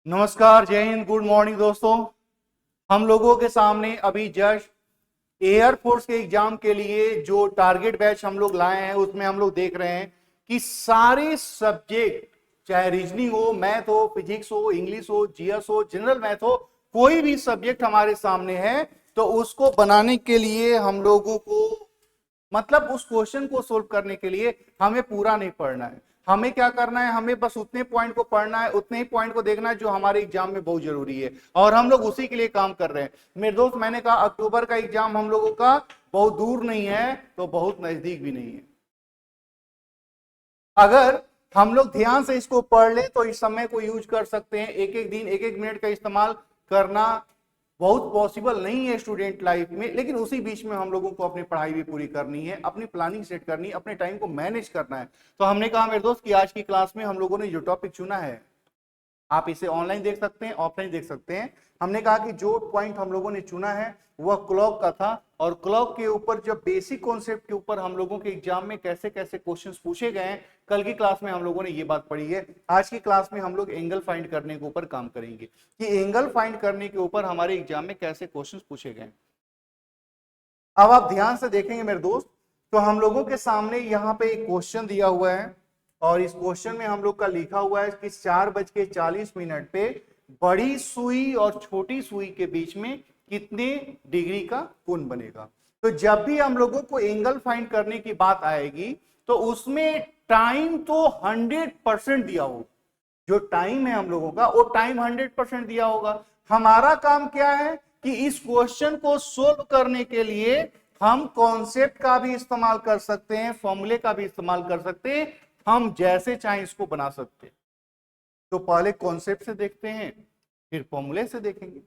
नमस्कार, जय Hind, good morning दोस्तों। हम लोगों के सामने अभी जस्ट एयरफोर्स के एग्जाम के लिए जो टारगेट बैच हम लोग लाए हैं उसमें हम लोग देख रहे हैं कि सारे सब्जेक्ट, चाहे रीजनिंग हो, मैथ हो, फिजिक्स हो, इंग्लिश हो, जीएस हो, जनरल मैथ हो, कोई भी सब्जेक्ट हमारे सामने है तो उसको बनाने के लिए हम लोगों को मतलब उस क्वेश्चन को सोल्व करने के लिए हमें पूरा नहीं पढ़ना है। हमें क्या करना है, हमें बस उतने पॉइंट को पढ़ना है, उतने ही पॉइंट को देखना है जो हमारे एग्जाम में बहुत जरूरी है और हम लोग उसी के लिए काम कर रहे हैं। मेरे दोस्त, मैंने कहा अक्टूबर का एग्जाम हम लोगों का बहुत दूर नहीं है तो बहुत नजदीक भी नहीं है। अगर हम लोग ध्यान से इसको पढ़ ले तो इस समय को यूज कर सकते हैं। एक एक दिन, एक एक मिनट का इस्तेमाल करना बहुत पॉसिबल नहीं है स्टूडेंट लाइफ में, लेकिन उसी बीच में हम लोगों को अपनी पढ़ाई भी पूरी करनी है, अपनी प्लानिंग सेट करनी है, अपने टाइम को मैनेज करना है। तो हमने कहा मेरे दोस्त कि आज की क्लास में हम लोगों ने जो टॉपिक चुना है, आप इसे ऑनलाइन देख सकते हैं, ऑफलाइन देख सकते हैं। हमने कहा कि जो पॉइंट हम लोगों ने चुना है वह क्लॉक का था और क्लॉक के ऊपर जो बेसिक कॉन्सेप्ट के ऊपर हम लोगों के एग्जाम में कैसे कैसे क्वेश्चंस पूछे गए हैं, कल की क्लास में हम लोगों ने ये बात पढ़ी है। आज की क्लास में हम लोग एंगल फाइंड करने के ऊपर काम करेंगे कि एंगल फाइंड करने के ऊपर हमारे एग्जाम में कैसे क्वेश्चंस पूछे गए। अब आप ध्यान से देखेंगे मेरे दोस्त, तो हम लोगों के सामने यहाँ पे एक क्वेश्चन दिया हुआ है और इस क्वेश्चन में हम लोग का लिखा हुआ है कि 4:40 पे बड़ी सुई और छोटी सुई के बीच में कितने डिग्री का कोण बनेगा। तो जब भी हम लोगों को एंगल फाइंड करने की बात आएगी तो उसमें टाइम तो 100% दिया होगा। जो टाइम है हम लोगों का वो टाइम 100% दिया होगा। हमारा काम क्या है कि इस क्वेश्चन को सोल्व करने के लिए हम कॉन्सेप्ट का भी इस्तेमाल कर सकते हैं, फॉर्मूले का भी इस्तेमाल कर सकते हैं, हम जैसे चाहें इसको बना सकते हैं। तो पहले कॉन्सेप्ट से देखते हैं, फिर फॉर्मूले से देखेंगे।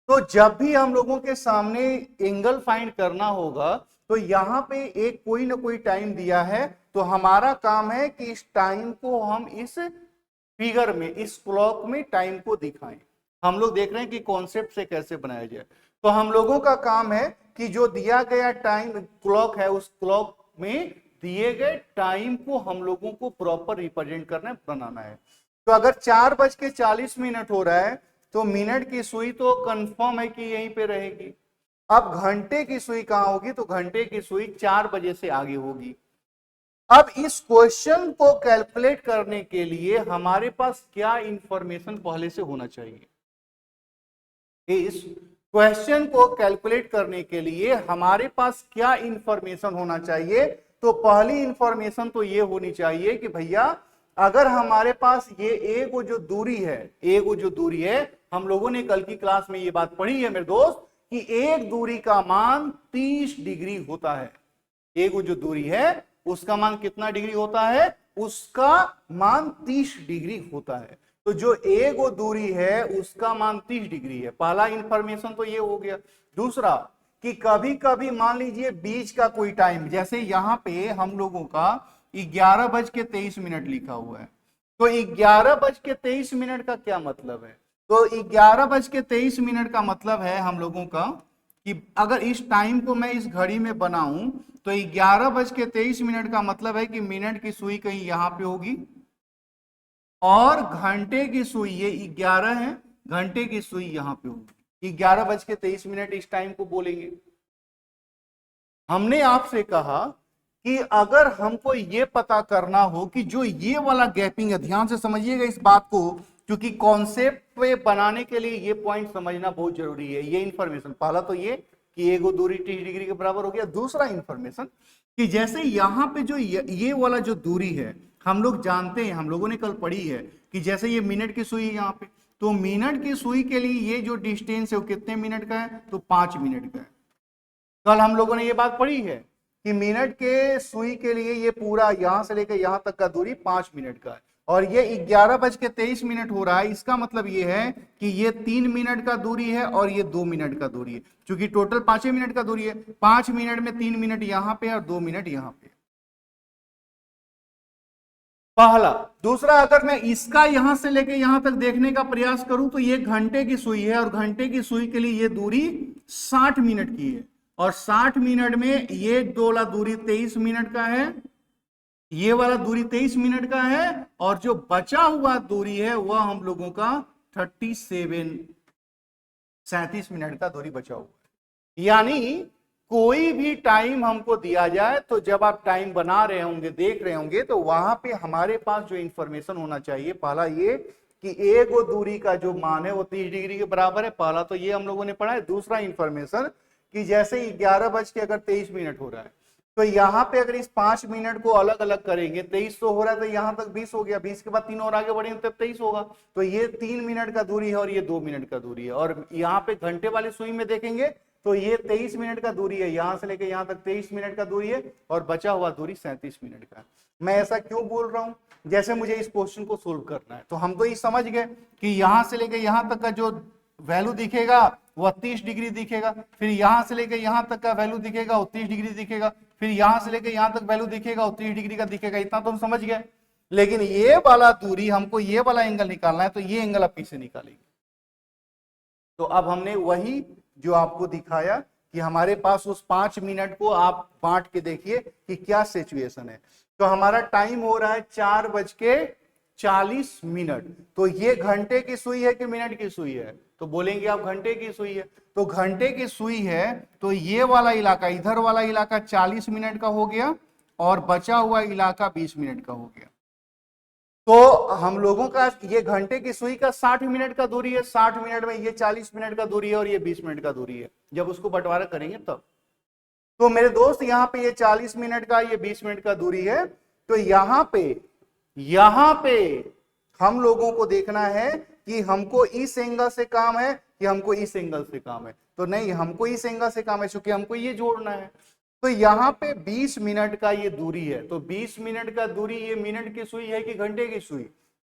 तो जब भी हम लोगों के सामने एंगल फाइंड करना होगा तो यहां पे एक कोई ना कोई टाइम दिया है, तो हमारा काम है कि इस टाइम को हम इस फिगर में, इस क्लॉक में टाइम को दिखाएं। हम लोग देख रहे हैं कि कॉन्सेप्ट से कैसे बनाया जाए। तो हम लोगों का काम है कि जो दिया गया टाइम क्लॉक है उस क्लॉक में दिए गए टाइम को हम लोगों को प्रॉपर रिप्रेजेंट करना है, बनाना है। तो अगर 4:40 हो रहा है तो मिनट की सुई तो कंफर्म है कि यहीं पे रहेगी। अब घंटे की सुई कहां होगी, तो घंटे की सुई 4 बजे से आगे होगी। अब इस क्वेश्चन को कैलकुलेट करने के लिए हमारे पास क्या इंफॉर्मेशन पहले से होना चाहिए। इस क्वेश्चन को कैलकुलेट करने के लिए हमारे पास क्या इंफॉर्मेशन होना चाहिए, तो पहली इंफॉर्मेशन तो ये होनी चाहिए कि भैया अगर हमारे पास ये एक जो दूरी है, हम लोगों ने कल की क्लास में ये बात पढ़ी है मेरे दोस्त कि एक दूरी का मान 30 डिग्री होता है। एक जो दूरी है उसका मान कितना डिग्री होता है, उसका मान 30 डिग्री होता है। तो जो एक दूरी है उसका मान 30 डिग्री है। पहला इंफॉर्मेशन तो ये हो गया। दूसरा कि कभी कभी मान लीजिए बीच का कोई टाइम, जैसे यहां पे हम लोगों का 11:23 लिखा हुआ है, तो 11:23 का क्या मतलब है, तो 11:23 का मतलब है हम लोगों का कि अगर इस टाइम को मैं इस घड़ी में बनाऊं तो 11:23 का मतलब है कि मिनट की सुई कहीं यहां पे होगी और घंटे की सुई, ये 11 है, घंटे की सुई यहां पे होगी। 11:23 इस टाइम को बोलेंगे। हमने आपसे कहा कि अगर हमको ये पता करना हो कि जो ये वाला गैपिंग है, ध्यान से समझिएगा इस बात को, क्योंकि कॉन्सेप्ट पे बनाने के लिए ये पॉइंट समझना बहुत जरूरी है। ये इंफॉर्मेशन, पहला तो ये कि एक दूरी 30 डिग्री के बराबर हो गया। दूसरा इंफॉर्मेशन कि जैसे यहां पे जो ये वाला जो दूरी है, हम लोग जानते हैं, हम लोगों ने कल पढ़ी है कि जैसे ये मिनट की सुई है यहाँ पे, तो मिनट की सुई के लिए ये जो डिस्टेंस है वो कितने मिनट का है, तो 5 मिनट का है। कल हम लोगों ने ये बात पढ़ी है कि मिनट के सुई के लिए ये पूरा यहां से लेकर यहां तक का दूरी 5 मिनट का है और ये 11:23 हो रहा है। इसका मतलब ये है कि ये 3 मिनट का दूरी है और ये 2 मिनट का दूरी है, क्योंकि टोटल 5 मिनट का दूरी है। 5 मिनट में 3 मिनट यहां पे और 2 मिनट यहां पे, पहला। दूसरा, अगर मैं इसका यहां से लेके यहां तक देखने का प्रयास करूं तो ये घंटे की सुई है और घंटे की सुई के लिए ये दूरी 60 मिनट की है और 60 मिनट में ये दोला दूरी 23 मिनट का है, ये वाला दूरी 23 मिनट का है और जो बचा हुआ दूरी है वह हम लोगों का 37 मिनट का दूरी बचा हुआ है। यानी कोई भी टाइम हमको दिया जाए तो जब आप टाइम बना रहे होंगे, देख रहे होंगे, तो वहां पे हमारे पास जो इंफॉर्मेशन होना चाहिए, पहला ये कि एक वो दूरी का जो मान है वो 30 डिग्री के बराबर है। पहला तो ये हम लोगों ने पढ़ा है। दूसरा इंफॉर्मेशन कि जैसे 11:23 हो रहा है तो यहां पे अगर इस 5 मिनट को अलग अलग करेंगे, 23 तो हो रहा है तो यहां तक 20 हो गया, 20 के बाद 3 और आगे बढ़ेंगे तब 23 होगा। तो ये 3 मिनट का दूरी है और ये 2 मिनट का दूरी है। और यहाँ पे घंटे वाली सुई में देखेंगे तो ये 23 मिनट का दूरी है, यहां से लेके यहां तक 23 मिनट का दूरी है और बचा हुआ दूरी 37 मिनट का है। मैं ऐसा क्यों बोल रहा हूं? जैसे मुझे इस क्वेश्चन को सोल्व करना है तो हम तो ये समझ गए कि यहां से लेके यहां तक का जो वैल्यू दिखेगा वह 30 डिग्री दिखेगा, फिर यहां से लेके यहां तक का वैल्यू दिखेगा वो 30 डिग्री दिखेगा, फिर यहां से लेके यहां तक वैल्यू दिखेगा वो 30 डिग्री का दिखेगा। इतना तो हम समझ गए। लेकिन ये वाला दूरी हमको ये वाला एंगल निकालना है तो ये एंगल आप कैसे निकालेंगे? तो अब हमने वही जो आपको दिखाया कि हमारे पास उस 5 मिनट को आप बांट के देखिए कि क्या सिचुएशन है। तो हमारा टाइम हो रहा है 4:40। तो ये घंटे की सुई है कि मिनट की सुई है? तो बोलेंगे आप घंटे की सुई है। तो घंटे की सुई है तो ये वाला इलाका, इधर वाला इलाका 40 मिनट का हो गया और बचा हुआ इलाका 20 मिनट का हो गया। तो हम लोगों का ये घंटे की सुई का 60 मिनट का दूरी है, 60 मिनट में ये 40 मिनट का दूरी है और ये 20 मिनट का दूरी है। जब उसको बंटवारा करेंगे तब तो मेरे दोस्त यहाँ पे ये 40 मिनट का, ये 20 मिनट का दूरी है। तो यहां पे हम लोगों को देखना है कि हमको इस एंगल से काम है कि हमको इस एंगल से काम है। तो नहीं, हमको इस एंगल से काम है क्योंकि हमको ये जोड़ना है। तो यहाँ पे 20 मिनट का ये दूरी है। तो 20 मिनट का दूरी, ये मिनट की सुई है कि घंटे की सुई?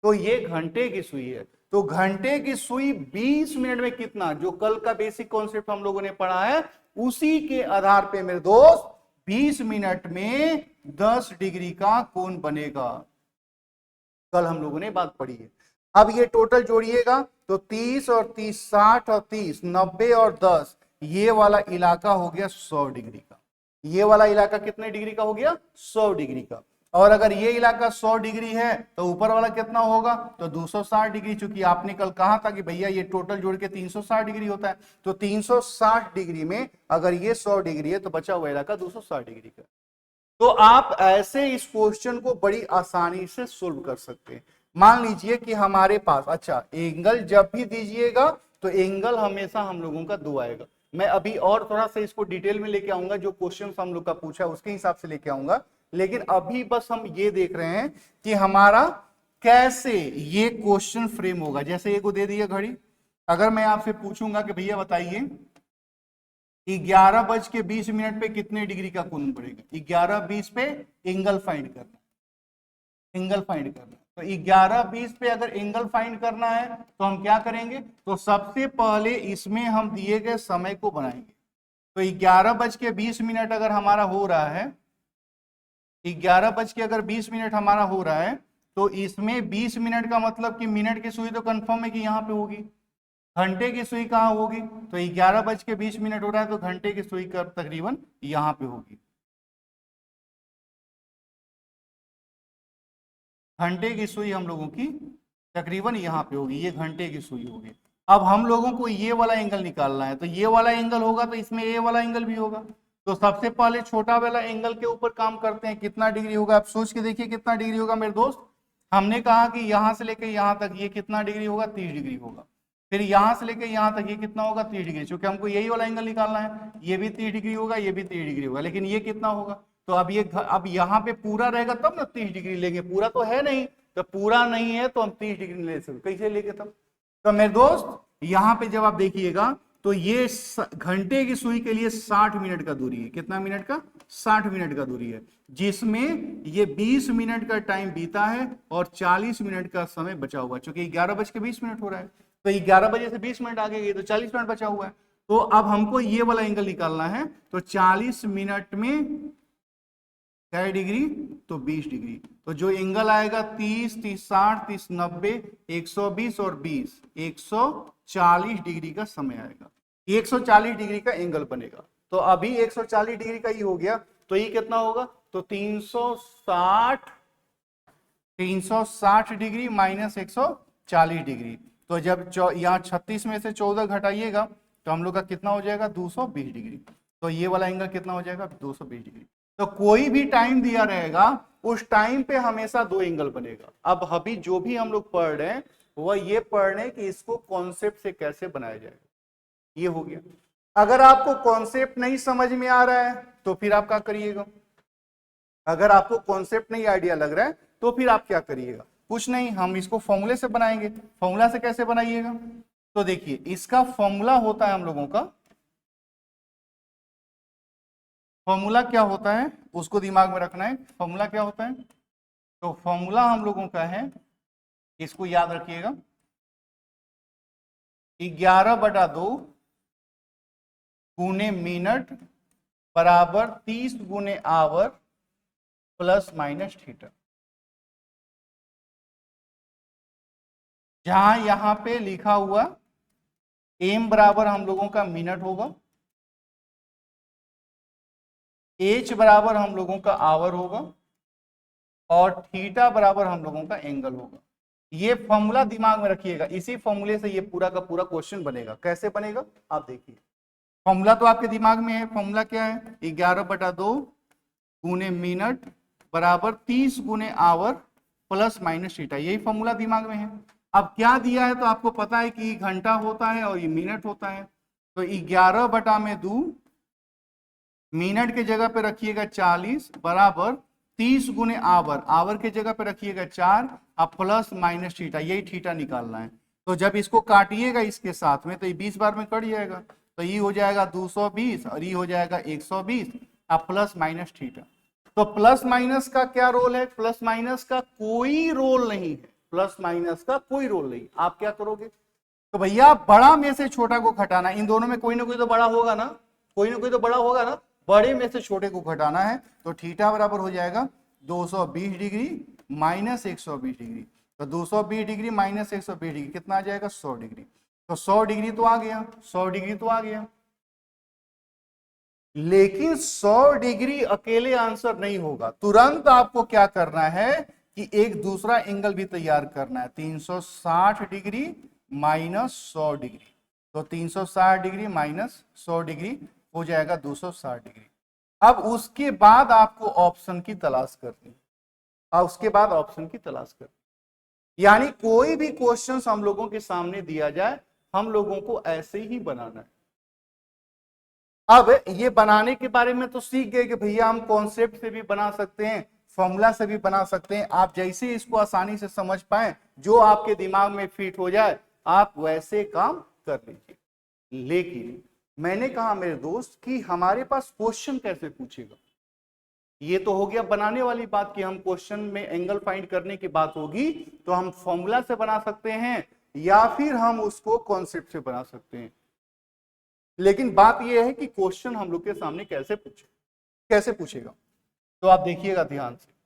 तो ये घंटे की सुई है। तो घंटे की सुई 20 मिनट में कितना, जो कल का बेसिक कॉन्सेप्ट हम लोगों ने पढ़ा है उसी के आधार पे मेरे दोस्त 20 मिनट में 10 डिग्री का कोण बनेगा। कल हम लोगों ने बात पढ़ी है। अब ये टोटल जोड़िएगा तो 30 और 30 60 और 30 90 और 10, ये वाला इलाका हो गया 100 डिग्री का। ये वाला इलाका कितने डिग्री का हो गया? 100 डिग्री का। और अगर ये इलाका 100 डिग्री है तो ऊपर वाला कितना होगा? तो 260 डिग्री। चूंकि आपने कल कहा था कि भैया ये टोटल जोड़ के 360 डिग्री होता है, तो 360 डिग्री में अगर ये 100 डिग्री है तो बचा हुआ इलाका 260 डिग्री का। तो आप ऐसे इस क्वेश्चन को बड़ी आसानी से सोल्व कर सकते हैं। मान लीजिए कि हमारे पास, अच्छा, एंगल जब भी दीजिएगा तो एंगल हमेशा हम लोगों का 2 आएगा। मैं अभी और थोड़ा सा इसको डिटेल में लेके आऊंगा, जो क्वेश्चन हम लोग का पूछा उसके हिसाब से लेके आऊंगा। लेकिन अभी बस हम ये देख रहे हैं कि हमारा कैसे ये क्वेश्चन फ्रेम होगा। जैसे ये को दे दिया घड़ी, अगर मैं आपसे पूछूंगा कि भैया बताइए 11:20 पे कितने डिग्री का कोण पड़ेगा? 11:20 पे एंगल फाइंड करना, एंगल फाइंड करना। तो 11:20 पे अगर एंगल फाइंड करना है तो हम क्या करेंगे? तो सबसे पहले इसमें हम दिए गए समय को बनाएंगे। तो 11:20 अगर हमारा हो रहा है, 11:20 हमारा हो रहा है तो इसमें 20 मिनट का मतलब कि मिनट की सुई तो कंफर्म है कि यहां पे होगी। घंटे की सुई कहां होगी? तो 11:20 हो रहा है तो घंटे की सुई का तकरीबन यहां पे होगी। घंटे की सुई हम लोगों की तकरीबन यहां पे होगी, ये घंटे की सुई होगी। अब हम लोगों को ये वाला एंगल निकालना है, तो ये वाला एंगल होगा तो इसमें ये वाला एंगल भी होगा। तो सबसे पहले छोटा वाला एंगल के ऊपर काम करते हैं। कितना डिग्री होगा आप सोच के देखिए, कितना डिग्री होगा मेरे दोस्त? हमने कहा कि यहां से लेकर यहां तक ये कितना डिग्री होगा? 30 डिग्री होगा। फिर यहां से लेकर यहां तक ये कितना होगा? 30 डिग्री। क्योंकि हमको यही वाला एंगल निकालना है, ये भी 30 डिग्री होगा, ये भी 30 डिग्री होगा। लेकिन ये कितना होगा? तो अब यहाँ पे पूरा रहेगा तब ना 30 डिग्री लेंगे, पूरा तो है नहीं। तो पूरा नहीं है तो हम 30 डिग्री ले सकते, कैसे लेंगे तब? तो मेरे दोस्त यहाँ पे जब आप देखिएगा तो ये घंटे की सुई के लिए 60 मिनट का दूरी है। कितना मिनट का? 60 मिनट का दूरी है, जिसमें ये 20 मिनट का टाइम बीता है और 40 मिनट का समय बचा हुआ है। चूंकि 11:20 हो रहा है तो 11 बजे से 20 मिनट आगे गए तो 40 मिनट बचा हुआ है। तो अब हमको ये वाला एंगल निकालना है। तो 40 मिनट में क्या डिग्री? तो 20 डिग्री। तो जो एंगल आएगा 30, 30, 60, 30, 90, 120 और 20, 140 डिग्री का समय आएगा। 140 डिग्री का एंगल बनेगा। तो अभी 140 डिग्री का ही हो गया, तो ये कितना होगा? तो 360 डिग्री माइनस 140 डिग्री। तो जब यहाँ 36 में से 14 घटाइएगा तो हम लोग का कितना हो जाएगा 220 डिग्री। तो ये वाला एंगल कितना हो जाएगा 220 डिग्री। तो कोई भी टाइम दिया रहेगा उस टाइम पे हमेशा दो एंगल बनेगा। अब अभी जो भी हम लोग पढ़ रहे हैं वह ये पढ़ रहे हैं कि इसको कॉन्सेप्ट से कैसे बनाया जाएगा। ये हो गया। अगर आपको कॉन्सेप्ट नहीं समझ में आ रहा है तो फिर आप क्या करिएगा, अगर आपको कॉन्सेप्ट नहीं आइडिया लग रहा है तो फिर आप क्या करिएगा, कुछ नहीं, हम इसको फॉर्मूले से बनाएंगे। फॉर्मूला से कैसे बनाइएगा, तो देखिए इसका फॉर्मूला होता है हम लोगों का, फॉर्मूला क्या होता है उसको दिमाग में रखना है। फॉर्मूला क्या होता है, तो फॉर्मूला हम लोगों का है, इसको याद रखिएगा, 11/2 गुने मिनट बराबर 30 गुने आवर प्लस माइनस थीटा। जहां यहां पे लिखा हुआ एम बराबर हम लोगों का मिनट होगा, एच बराबर हम लोगों का आवर होगा और थीटा बराबर हम लोगों का एंगल होगा। ये फॉर्मूला दिमाग में रखिएगा, इसी फॉर्मूले से ये पूरा का पूरा क्वेश्चन बनेगा। कैसे बनेगा आप देखिए, फॉर्मूला तो आपके दिमाग में है। फॉर्मूला क्या है, 11/2 गुने मिनट बराबर 30 गुने आवर प्लस माइनस थीटा, यही फॉर्मूला दिमाग में है। अब क्या दिया है तो आपको पता है कि घंटा होता है और ये मिनट होता है, तो 11/2 मिनट के जगह पे रखिएगा 40 बराबर 30 गुने आवर, आवर के जगह पे रखिएगा 4 अब प्लस माइनस थीटा, यही थीटा निकालना है। तो जब इसको काटिएगा इसके साथ में तो ये 20 बार में कट जाएगा, तो ये हो जाएगा 220 और ये हो जाएगा 120 अब प्लस माइनस थीटा। तो प्लस माइनस का क्या रोल है, प्लस माइनस का कोई रोल नहीं है, प्लस माइनस का कोई रोल नहीं। आप क्या करोगे, तो भैया बड़ा में से छोटा को घटाना, इन दोनों में कोई ना कोई तो बड़ा होगा ना, कोई ना कोई तो बड़ा होगा ना, बड़े में से छोटे को घटाना है। तो थीटा बराबर हो जाएगा 220 डिग्री माइनस 120 डिग्री। तो 220 डिग्री माइनस 120 डिग्री कितना आ जाएगा 100 डिग्री। तो 100 डिग्री तो आ गया, 100 डिग्री तो आ गया, लेकिन 100 डिग्री अकेले आंसर नहीं होगा। तुरंत आपको क्या करना है कि एक दूसरा एंगल भी तैयार करना है, 360 डिग्री माइनस 100 डिग्री। तो 360 डिग्री माइनस 100 डिग्री हो जाएगा 260 डिग्री। अब उसके बाद आपको ऑप्शन की तलाश करनी, अब उसके बाद ऑप्शन की तलाश करनी, यानी कोई भी क्वेश्चन हम लोगों के सामने दिया जाए हम लोगों को ऐसे ही बनाना है। अब ये बनाने के बारे में तो सीख गए कि भैया हम कॉन्सेप्ट से भी बना सकते हैं, फॉर्मूला से भी बना सकते हैं। आप जैसे इसको आसानी से समझ पाए, जो आपके दिमाग में फिट हो जाए आप वैसे काम कर लीजिए। लेकिन मैंने कहा मेरे दोस्त कि हमारे पास क्वेश्चन कैसे पूछेगा, ये तो हो गया बनाने वाली बात कि हम क्वेश्चन में एंगल फाइंड करने की बात होगी तो हम फॉर्मूला से बना सकते हैं या फिर हम उसको कॉन्सेप्ट से बना सकते हैं। लेकिन बात यह है कि क्वेश्चन हम लोग के सामने कैसे पूछेगा, तो आप देखिएगा ध्यान से।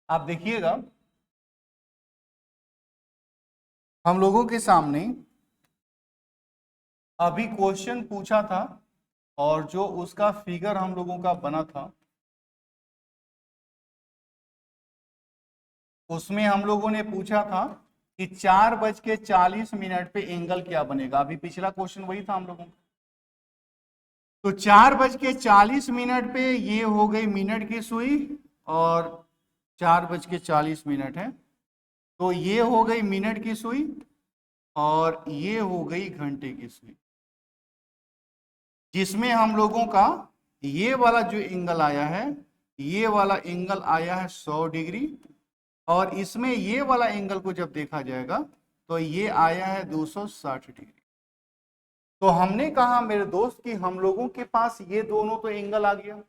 आप देखिएगा हम लोगों के सामने अभी क्वेश्चन पूछा था और जो उसका फिगर हम लोगों का बना था उसमें हम लोगों ने पूछा था कि 4:40 पे एंगल क्या बनेगा। अभी पिछला क्वेश्चन वही था हम लोगों का। तो 4:40 पे ये हो गई मिनट की सुई और 4:40 है, तो ये हो गई मिनट की सुई और ये हो गई घंटे की सुई, जिसमें हम लोगों का ये वाला जो एंगल आया है, ये वाला एंगल आया है 100 डिग्री और इसमें ये वाला एंगल को जब देखा जाएगा तो ये आया है 260 डिग्री। तो हमने कहा मेरे दोस्त कि हम लोगों के पास ये दोनों तो एंगल आ गया,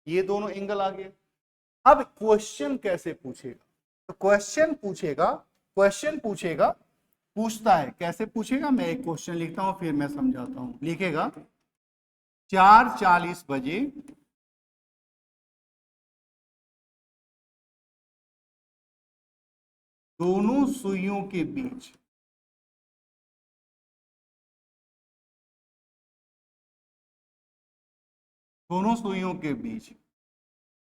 ये दोनों एंगल आ गया। अब क्वेश्चन कैसे पूछेगा? तो क्वेश्चन पूछेगा, पूछता है कैसे पूछेगा, मैं एक क्वेश्चन लिखता हूं फिर मैं समझाता हूं। लिखेगा 4:40 बजे दोनों सुइयों के बीच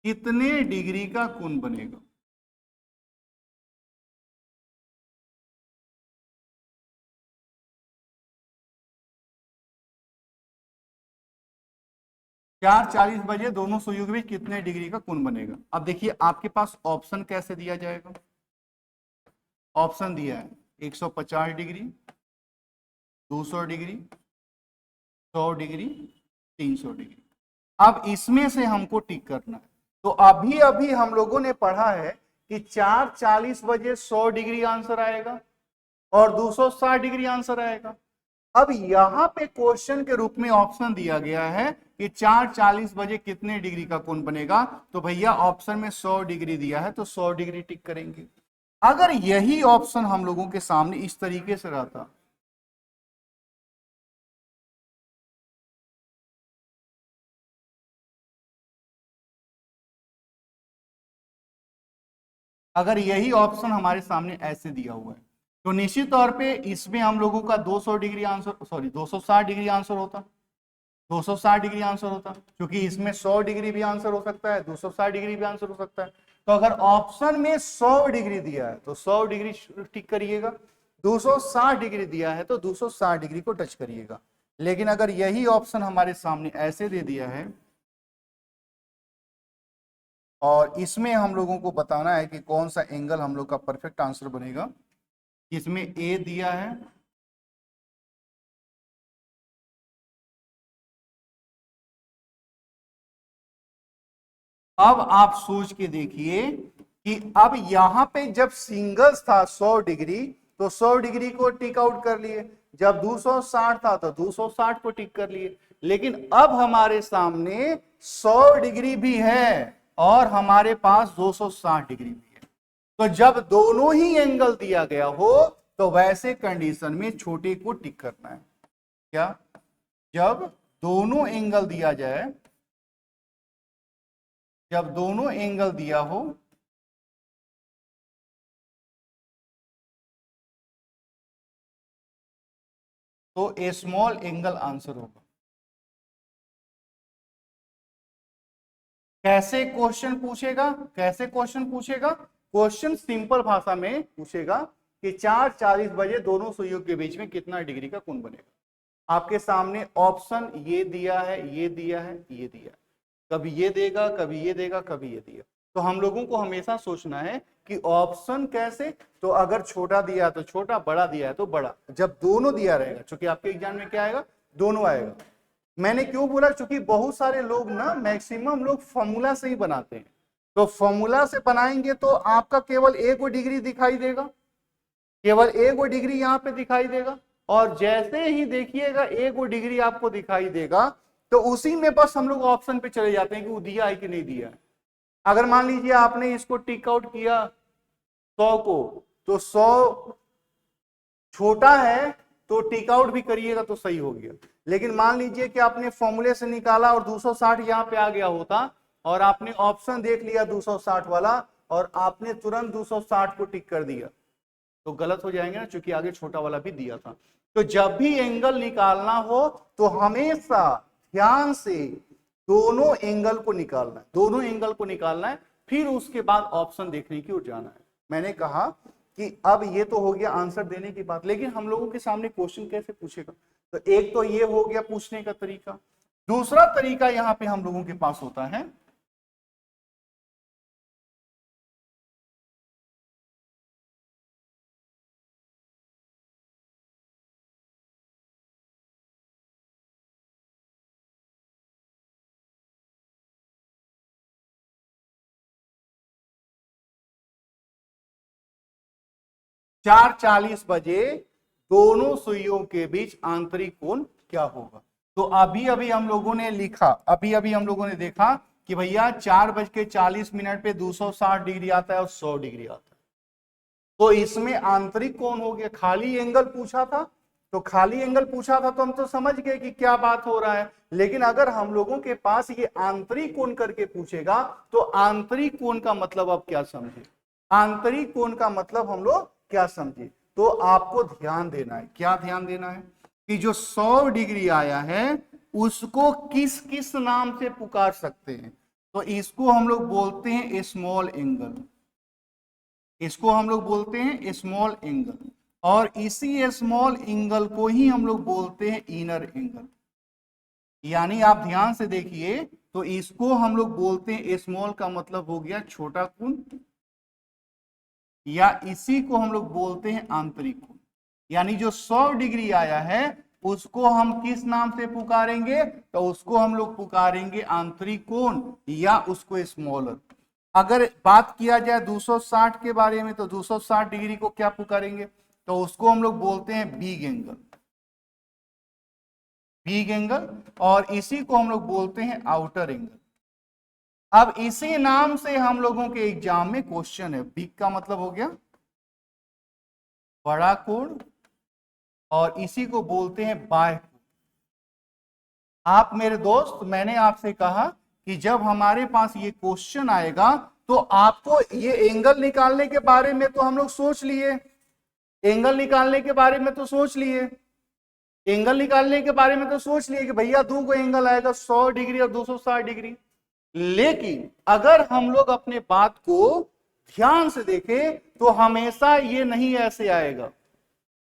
कितने डिग्री का कोण बनेगा? चार चालीस बजे दोनों सुइयों के बीच कितने डिग्री का कोण बनेगा? अब देखिए आपके पास ऑप्शन कैसे दिया जाएगा। ऑप्शन दिया है 150 डिग्री, 200 डिग्री, 100 डिग्री, 300 डिग्री। अब इसमें से हमको टिक करना है। तो अभी अभी हम लोगों ने पढ़ा है कि 4:40 बजे 100 डिग्री आंसर आएगा और 260 डिग्री आंसर आएगा। अब यहां पे क्वेश्चन के रूप में ऑप्शन दिया गया है कि 4:40 बजे कितने डिग्री का कोण बनेगा, तो भैया ऑप्शन में 100 डिग्री दिया है तो 100 डिग्री टिक करेंगे। अगर यही ऑप्शन हम लोगों के सामने इस तरीके से रहता, अगर यही ऑप्शन हमारे सामने ऐसे दिया हुआ है तो निश्चित तौर पे इसमें हम लोगों का 200 degree answer, sorry 260 degree answer होता, 260 डिग्री आंसर होता, क्योंकि इसमें 100 डिग्री भी आंसर हो सकता है, 260 डिग्री भी आंसर हो सकता है। तो अगर ऑप्शन में 100 डिग्री दिया है तो 100 डिग्री टिक करिएगा, 260 डिग्री दिया है तो 260 डिग्री को टच करिएगा। लेकिन अगर यही ऑप्शन हमारे सामने ऐसे दे दिया है और इसमें हम लोगों को बताना है कि कौन सा एंगल हम लोग का परफेक्ट आंसर बनेगा, इसमें ए दिया है, अब आप सोच के देखिए कि अब यहां पे जब सिंगल्स था 100 डिग्री तो 100 डिग्री को टिक आउट कर लिए, जब 260 था तो 260 को टिक कर लिए, लेकिन अब हमारे सामने 100 डिग्री भी है और हमारे पास 260 डिग्री भी है। तो जब दोनों ही एंगल दिया गया हो तो वैसे कंडीशन में छोटे को टिक करना है। क्या? जब दोनों एंगल दिया जाए, जब दोनों एंगल दिया हो तो ए स्मॉल एंगल आंसर होगा। कैसे क्वेश्चन पूछेगा? कैसे क्वेश्चन पूछेगा? क्वेश्चन सिंपल भाषा में पूछेगा कि 4:40 बजे दोनों सुइयों के बीच में कितना डिग्री का कोण बनेगा। आपके सामने ऑप्शन ये दिया है, ये दिया है, ये दिया है, कभी ये देगा, कभी ये देगा, कभी ये दिया। तो हम लोगों को हमेशा सोचना है कि ऑप्शन कैसे, तो अगर छोटा दिया तो छोटा, बड़ा दिया है तो बड़ा। जब दोनों दिया रहेगा, क्योंकि आपके एग्जाम में क्या आएगा, दोनों आएगा। मैंने क्यों बोला, क्योंकि बहुत सारे लोग ना, मैक्सिमम लोग फॉर्मूला से ही बनाते हैं। तो फॉर्मूला से बनाएंगे तो आपका केवल एक वो डिग्री दिखाई देगा, केवल एक वो डिग्री यहां पे दिखाई देगा, और जैसे ही देखिएगा एक वो डिग्री आपको दिखाई देगा तो उसी में बस हम लोग ऑप्शन पे चले जाते हैं कि वो दिया है कि नहीं दिया है। अगर मान लीजिए आपने इसको टिक आउट किया 100 को, तो 100 छोटा है तो टिक आउट भी करिएगा तो सही हो गया। लेकिन मान लीजिए कि आपने फॉर्मूले से निकाला और 260 यहां पे आ गया होता और आपने ऑप्शन देख लिया 260 वाला और आपने तुरंत 260 को टिक कर दिया तो गलत हो जाएंगे ना, क्योंकि आगे छोटा वाला भी दिया था। तो जब भी एंगल निकालना हो तो हमेशा ध्यान से दोनों एंगल को निकालना है, दोनों एंगल को निकालना है, फिर उसके बाद ऑप्शन देखने की ओर जाना है। मैंने कहा कि अब ये तो हो गया आंसर देने की बात, लेकिन हम लोगों के सामने क्वेश्चन कैसे पूछेगा। तो एक तो ये हो गया पूछने का तरीका। दूसरा तरीका यहां पे हम लोगों के पास होता है, चार 40 बजे दोनों सुइयों के बीच आंतरिक कोण क्या होगा। तो अभी अभी हम लोगों ने लिखा, अभी अभी हम लोगों ने देखा कि भैया 4:40 पे 260 डिग्री आता है और 100 डिग्री आता है, तो इसमें आंतरिक कोण हो गया। खाली एंगल पूछा था, तो खाली एंगल पूछा था तो हम तो समझ गए कि क्या बात हो रहा है। लेकिन अगर हम लोगों के पास ये आंतरिक कोण करके पूछेगा तो आंतरिक कोण का मतलब अब क्या समझे, आंतरिक कोण का मतलब हम लोग क्या समझे। तो आपको ध्यान देना है, क्या ध्यान देना है कि जो 100 डिग्री आया है उसको किस किस नाम से पुकार सकते हैं। तो इसको हम लोग बोलते हैं स्मॉल एंगल, इसको हम लोग बोलते हैं स्मॉल एंगल, और इसी स्मॉल एंगल को ही हम लोग बोलते हैं इनर एंगल। यानी आप ध्यान से देखिए, तो इसको हम लोग बोलते हैं, स्मॉल का मतलब हो गया छोटा कोण, या इसी को हम लोग बोलते हैं आंतरिक कोण। यानी जो 100 डिग्री आया है उसको हम किस नाम से पुकारेंगे, तो उसको हम लोग पुकारेंगे आंतरिक कोण, या उसको स्मॉलर। अगर बात किया जाए 260 के बारे में, तो 260 डिग्री को क्या पुकारेंगे, तो उसको हम लोग बोलते हैं बिग एंगल, बिग एंगल, और इसी को हम लोग बोलते हैं आउटर एंगल। अब इसी नाम से हम लोगों के एग्जाम में क्वेश्चन है। बिग का मतलब हो गया बड़ा कोण, और इसी को बोलते हैं बाह्य कोण। आप मेरे दोस्त, मैंने आपसे कहा कि जब हमारे पास ये क्वेश्चन आएगा तो आपको ये एंगल निकालने के बारे में तो हम लोग सोच लिए, एंगल निकालने के बारे में तो सोच लिए, एंगल निकालने के बारे में तो सोच लिए कि भैया दो को एंगल आएगा 100 डिग्री और 260 डिग्री। लेकिन अगर हम लोग अपने बात को ध्यान से देखें तो हमेशा ये नहीं ऐसे आएगा,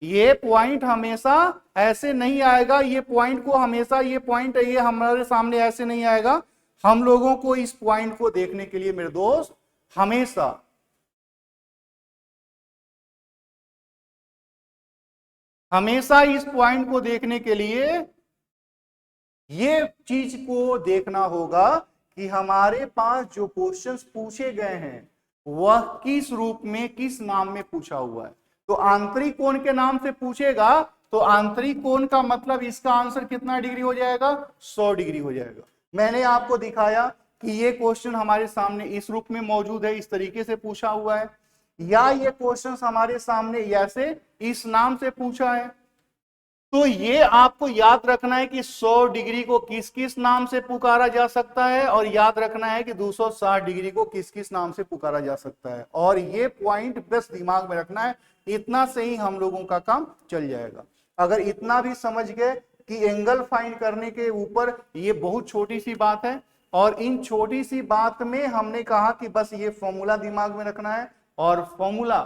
ये पॉइंट हमेशा ऐसे नहीं आएगा, ये पॉइंट को हमेशा, ये पॉइंट ये हमारे सामने ऐसे नहीं आएगा। हम लोगों को इस पॉइंट को देखने के लिए मेरे दोस्त हमेशा इस पॉइंट को देखने के लिए ये चीज को देखना होगा कि हमारे पास जो क्वेश्चंस पूछे गए हैं वह किस रूप में, किस नाम में पूछा हुआ है। तो आंतरिक कोण के नाम से पूछेगा तो आंतरिक कोण का मतलब इसका आंसर कितना डिग्री हो जाएगा, 100 डिग्री हो जाएगा। मैंने आपको दिखाया कि ये क्वेश्चन हमारे सामने इस रूप में मौजूद है, इस तरीके से पूछा हुआ है, या ये क्वेश्चन हमारे सामने ऐसे इस नाम से पूछा है। तो ये आपको याद रखना है कि 100 डिग्री को किस किस नाम से पुकारा जा सकता है, और याद रखना है कि 260 डिग्री को किस किस नाम से पुकारा जा सकता है। और ये पॉइंट बस दिमाग में रखना है, इतना से ही हम लोगों का काम चल जाएगा। अगर इतना भी समझ गए कि एंगल फाइंड करने के ऊपर ये बहुत छोटी सी बात है, और इन छोटी सी बात में हमने कहा कि बस ये फॉर्मूला दिमाग में रखना है, और फॉर्मूला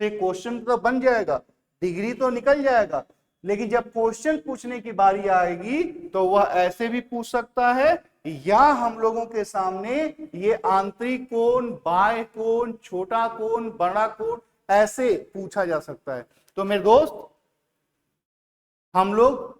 से क्वेश्चन तो बन जाएगा, डिग्री तो निकल जाएगा। लेकिन जब क्वेश्चन पूछने की बारी आएगी तो वह ऐसे भी पूछ सकता है, या हम लोगों के सामने ये आंतरिक कोण, बाह्य कोण, छोटा कोण, बड़ा कोण ऐसे पूछा जा सकता है। तो मेरे दोस्त, हम लोग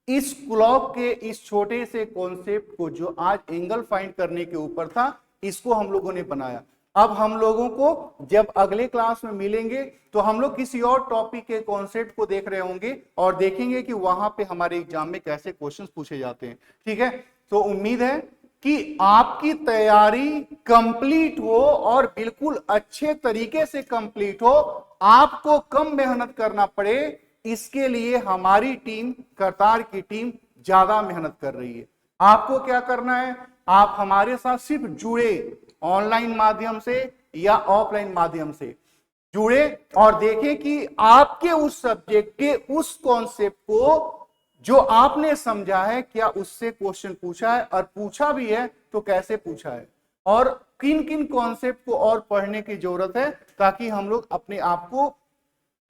इस क्लॉक के इस छोटे से कॉन्सेप्ट को जो आज एंगल फाइंड करने के ऊपर था, इसको हम लोगों ने बनाया। अब हम लोगों को जब अगले क्लास में मिलेंगे तो हम लोग किसी और टॉपिक के कॉन्सेप्ट को देख रहे होंगे और देखेंगे कि वहां पे हमारे एग्जाम में कैसे क्वेश्चंस पूछे जाते हैं। ठीक है, तो उम्मीद है कि आपकी तैयारी कंप्लीट हो और बिल्कुल अच्छे तरीके से कंप्लीट हो, आपको कम मेहनत करना पड़े, इसके लिए हमारी टीम, करतार की टीम ज्यादा मेहनत कर रही है। आपको क्या करना है, आप हमारे साथ सिर्फ जुड़े, ऑनलाइन माध्यम से या ऑफलाइन माध्यम से जुड़े, और देखें कि आपके उस सब्जेक्ट के उस कॉन्सेप्ट को जो आपने समझा है, क्या उससे क्वेश्चन पूछा है, और पूछा भी है तो कैसे पूछा है, और किन किन कॉन्सेप्ट को और पढ़ने की जरूरत है, ताकि हम लोग अपने आप को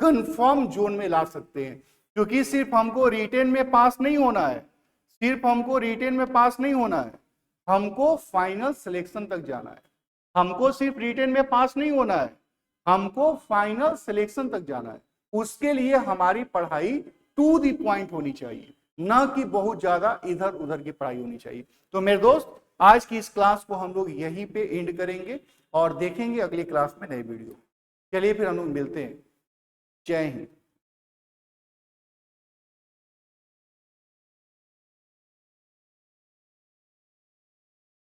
कंफर्म जोन में ला सकते हैं। क्योंकि सिर्फ हमको रिटेन में पास नहीं होना है, सिर्फ हमको रिटेन में पास नहीं होना है, हमको फाइनल सिलेक्शन तक जाना है। हमको सिर्फ रिटेन में पास नहीं होना है, हमको फाइनल सिलेक्शन तक जाना है। उसके लिए हमारी पढ़ाई टू द पॉइंट होनी चाहिए, ना कि बहुत ज्यादा इधर उधर की पढ़ाई होनी चाहिए। तो मेरे दोस्त, आज की इस क्लास को हम लोग यहीं पे एंड करेंगे और देखेंगे अगली क्लास में नई वीडियो। चलिए फिर हम लोग मिलते हैं। जय हिंद।